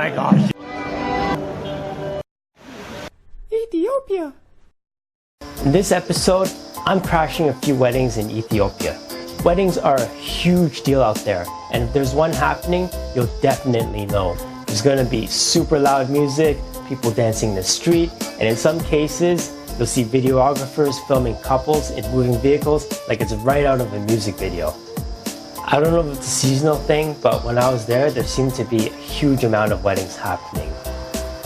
my gosh. Ethiopia. In this episode, I'm crashing a few weddings in Ethiopia. Weddings are a huge deal out there, and if there's one happening, you'll definitely know. There's gonna be super loud music, people dancing in the street, and in some cases, you'll see videographers filming couples in moving vehicles like it's right out of a music video. I don't know if it's a seasonal thing, but when I was there seemed to be a huge amount of weddings happening.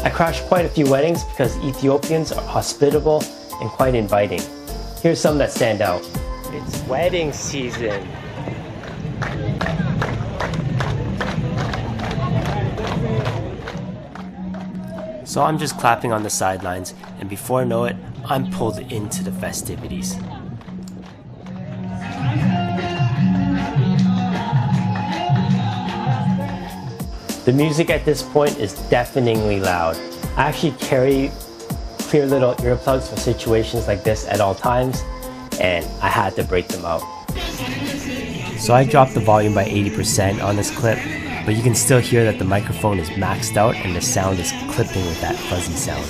I crashed quite a few weddings because Ethiopians are hospitable and quite inviting. Here's some that stand out. It's wedding season. So I'm just clapping on the sidelines, and before I know it, I'm pulled into the festivities. The music at this point is deafeningly loud. I actually carry clear little earplugs for situations like this at all times, and I had to break them out. So I dropped the volume by 80% on this clip, but you can still hear that the microphone is maxed out and the sound is clipping with that fuzzy sound.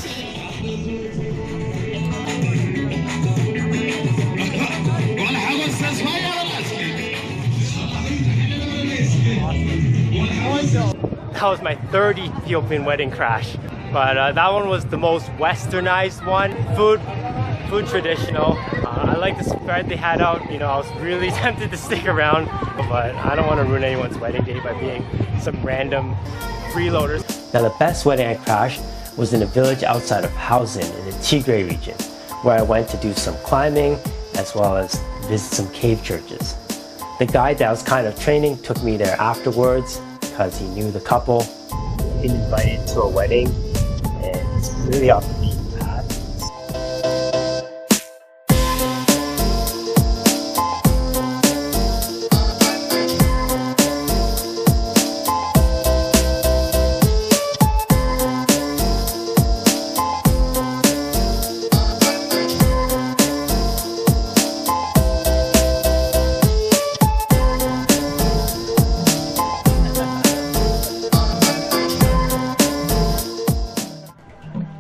That was my third Ethiopian wedding crash, but that one was the most westernized one. Food traditional. I like the spread they had out. You know, I was really tempted to stick around, but I don't want to ruin anyone's wedding day by being some random freeloaders. Now the best wedding I crashed was in a village outside of Hawzen in the Tigray region, where I went to do some climbing as well as visit some cave churches. The guide that I was kind of training took me there afterwards because he knew the couple. He invited to a wedding, and it's really off the beaten path.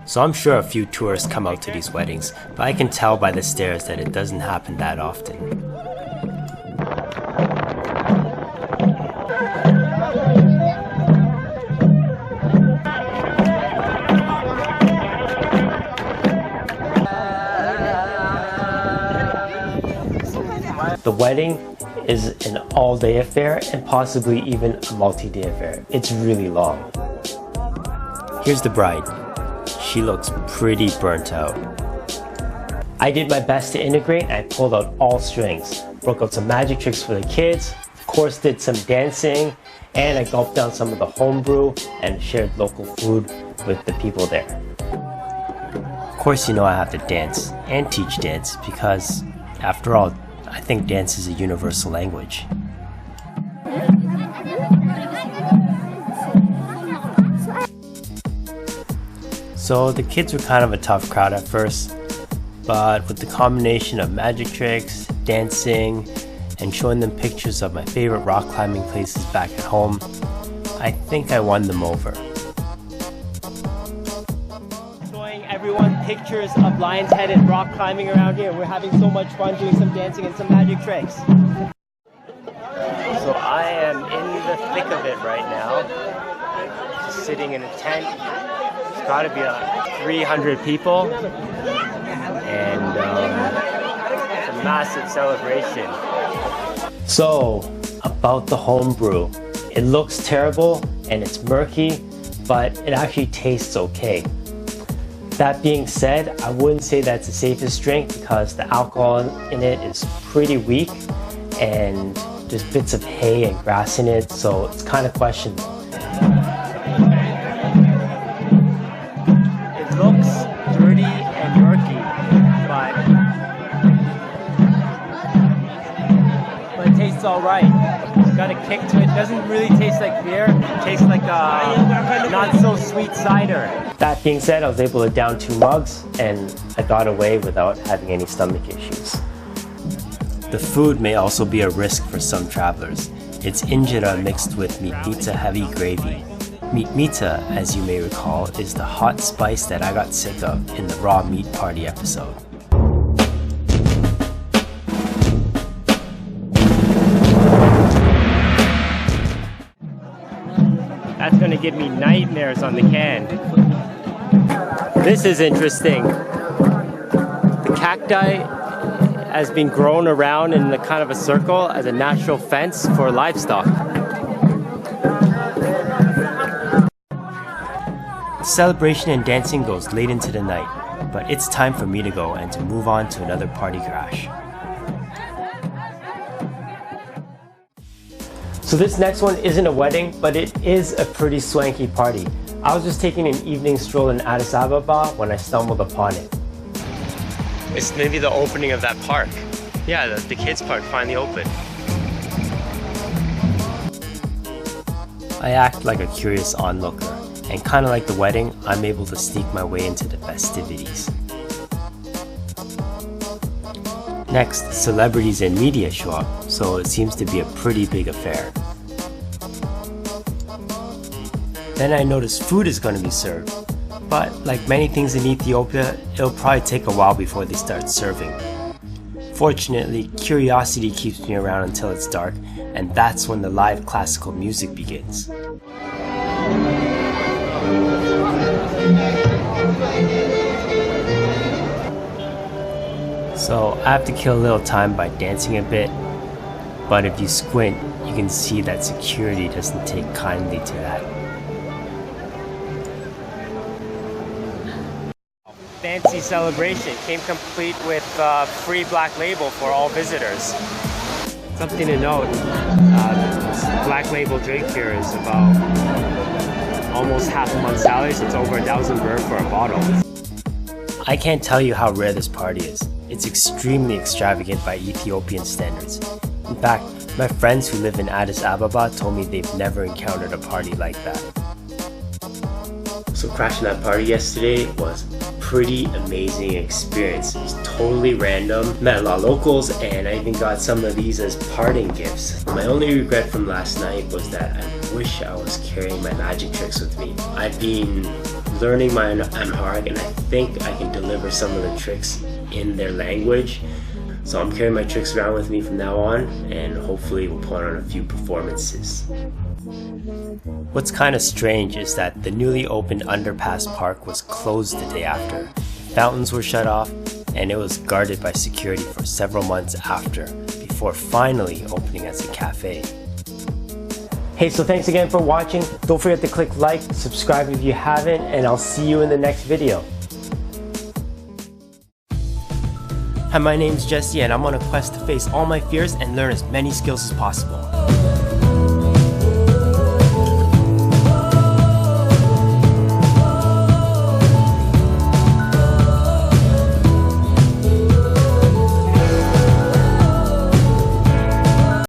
So I'm sure a few tourists come out to these weddings, but I can tell by the stares that it doesn't happen that often. The wedding is an all-day affair and possibly even a multi-day affair. It's really long. Here's the bride. She looks pretty burnt out. I did my best to integrate. I pulled out all strings, broke out some magic tricks for the kids, of course did some dancing, and I gulped down some of the homebrew and shared local food with the people there. Of course, you know I have to dance and teach dance because, after all, I think dance is a universal language. So the kids were kind of a tough crowd at first, but with the combination of magic tricks, dancing, and showing them pictures of my favorite rock climbing places back at home, I think I won them over. Showing everyone pictures of Lion's Head and rock climbing around here. We're having so much fun doing some dancing and some magic tricks. So I am in the thick of it right now, just sitting in a tent. Got to be like 300 people, and it's a massive celebration. So, about the homebrew. It looks terrible and it's murky, but it actually tastes okay. That being said, I wouldn't say that's the safest drink because the alcohol in it is pretty weak and there's bits of hay and grass in it, so it's kind of questionable. Looks dirty and murky, but it tastes all right. It's got a kick to it. It doesn't really taste like beer. It tastes like a not so sweet cider. That being said, I was able to down 2 mugs and I got away without having any stomach issues. The food may also be a risk for some travelers. It's injera mixed with pizza heavy gravy. Meat-mita, as you may recall, is the hot spice that I got sick of in the raw meat party episode. That's gonna give me nightmares on the can. This is interesting. The cacti has been grown around in the kind of a circle as a natural fence for livestock. The celebration and dancing goes late into the night, but it's time for me to go and to move on to another party crash. So this next one isn't a wedding, but it is a pretty swanky party. I was just taking an evening stroll in Addis Ababa when I stumbled upon it. It's maybe the opening of that park. Yeah, the kids park finally opened. I act like a curious onlooker, and kinda like the wedding, I'm able to sneak my way into the festivities. Next, celebrities and media show up, so it seems to be a pretty big affair. Then I notice food is going to be served, but like many things in Ethiopia, it'll probably take a while before they start serving. Fortunately, curiosity keeps me around until it's dark, and that's when the live classical music begins. So I have to kill a little time by dancing a bit, but if you squint, you can see that security doesn't take kindly to that. Fancy celebration came complete with free black label for all visitors. Something to note, this black label drink here is about almost half a month's salary, so it's over 1,000 birr for a bottle. I can't tell you how rare this party is. It's extremely extravagant by Ethiopian standards. In fact, my friends who live in Addis Ababa told me they've never encountered a party like that. So crashing that party yesterday was a pretty amazing experience. It was totally random. Met a lot of locals, and I even got some of these as parting gifts. My only regret from last night was that I wish I was carrying my magic tricks with me. I've been learning my Amharic, and I think I can deliver some of the tricks in their language. So I'm carrying my tricks around with me from now on, and hopefully we'll put on a few performances. What's kind of strange is that the newly opened underpass park was closed the day after. Fountains were shut off, and it was guarded by security for several months after, before finally opening as a cafe. Hey, so thanks again for watching. Don't forget to click like, subscribe if you haven't, and I'll see you in the next video. Hi, my name's Jesse, and I'm on a quest to face all my fears and learn as many skills as possible.